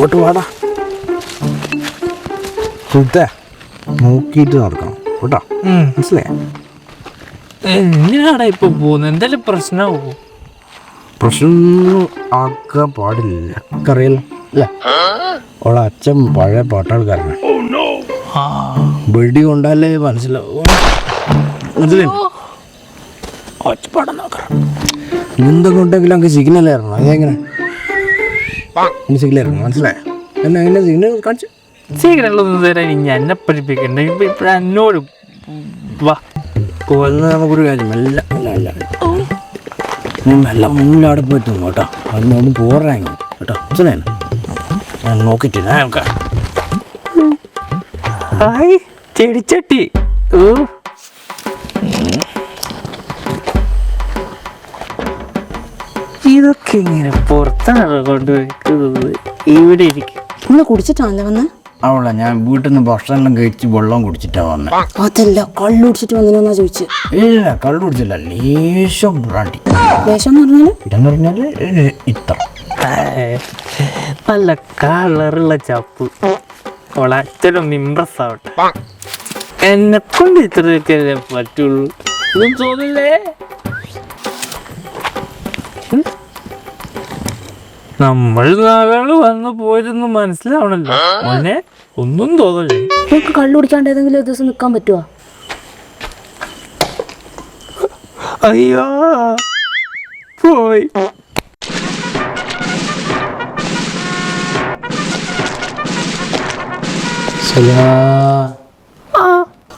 ഓട്ട് വാടാ സുഹൃത്തെ, നോക്കിയിട്ട് നടക്കണം കേട്ടോ, മനസ്സിലായോ? എന്തിനാടാ ഇപ്പൊ പോകുന്നത്? എന്തെങ്കിലും പ്രശ്നമാവോ? പ്രശ്നം ആക്കാൻ പാടില്ല, അറിയാലോ അല്ലേ? ഓളെ അച്ഛൻ പഴയ പാട്ടാൾക്കാരനാ, വെടി കൊണ്ടാലേ മനസ്സിലാവും. ഒച്ചപ്പാടം നോക്കണം. എന്തൊക്കെ ഉണ്ടെങ്കിലും അങ്ങ് സിഗ്നലായിരുന്നു. അതെങ്ങനെ സിഗ്നലായിരുന്നു, മനസ്സിലായോ? എന്നെ എങ്ങനെ സിഗ്നൽ കാണിച്ചു? സിഗ്നലൊന്നും തരാൻ ഇനി എന്നെ പഠിപ്പിക്കണ്ട. ഇപ്പൊ എന്നോട് വാ. നമുക്കൊരു കാര്യം മെല്ലെ മെല്ലെ മുന്നിലവിടെ പോയിട്ട് കേട്ടോ, അതിനൊന്നും പോറാങ്ങി കേട്ടോ, മനസ്സിലായോ? ഞാൻ നോക്കിയിട്ടില്ല. ഹായ് ചെടിച്ചട്ടി. ഇതൊക്കെ ഇങ്ങനെ പുറത്താണ് കൊണ്ടുവയ്ക്കുന്നത്. ഇവിടെ ഇരിക്കും. നിങ്ങൾ കുടിച്ചിട്ടാണല്ലേ വന്ന്? അവളെ ഞാൻ വീട്ടിൽ നിന്ന് ഭക്ഷണം കഴിച്ച് വെള്ളം കുടിച്ചിട്ടാ വന്നത്. അതല്ല, കള്ളു കുടിച്ചിട്ട് വന്നില്ലെന്നാ ചോദിച്ചു. ഇല്ല, കള്ളു കുടിച്ചില്ല, ലേശം ബ്രാണ്ടി. ലേശം എന്ന് പറഞ്ഞാല് ഇതെന്ന് പറഞ്ഞാല് ഇത്ര നല്ല കളറുള്ള ചപ്പ്. അവളെ അച്ഛനൊന്ന് ഇമ്പ്രസ് ആവട്ടെ. എന്നെ കൊണ്ട് ഇത്രയൊക്കെ പറ്റുള്ളൂ. ഇതും തോന്നില്ലേ? നമ്മൾ നാളുകൾ വന്നു പോയിരുന്നു മനസ്സിലാവണല്ലോ മോനെ. ഒന്നും തോന്നല്ലേ? നിങ്ങൾക്ക് കള്ളു കുടിക്കാണ്ട് ഏതെങ്കിലും ഒരു ദിവസം നിൽക്കാൻ പറ്റുമോ? അയ്യോ പോയി.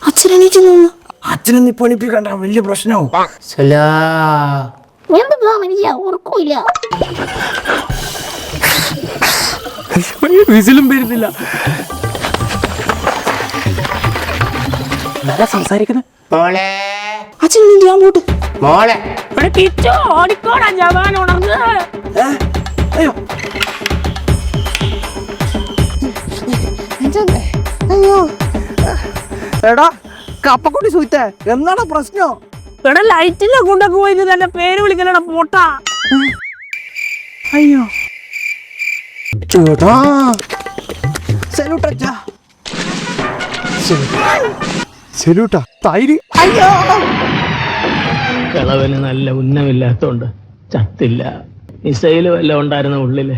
അച്ഛനെണീറ്റ് തോന്നുന്നു. അച്ഛനെ നീ പണിപ്പിക്കണ്ട, വലിയ പ്രശ്നമാവും. ഉറക്കില്ല. വിസിലും വരുന്നില്ല. സംസാരിക്കുന്നത് അച്ഛൻ ഞാൻ പോട്ട് മോളെ ഓടിക്കോടാ ജവാൻ ഉണർന്ന്. അയ്യോ അയ്യോ എടാ കപ്പക്കുട്ടി സുഹൃത്തെ, എന്താണ് പ്രശ്നം? എടാ ലൈറ്റിന്റെ കൊണ്ടൊക്കെ പോയിട്ട് തന്നെ പേര് വിളിക്കലടാ പോട്ടാ. അയ്യോ ചേട്ടാ, സല്യൂട്ടാ സല്യൂട്ടാ തൈര്. അയ്യോ കളവന് നല്ല ഉന്നമില്ലാത്തോണ്ട് ചത്തില്ല. മിസൈല് വല്ല ഉണ്ടായിരുന്ന ഉള്ളില്.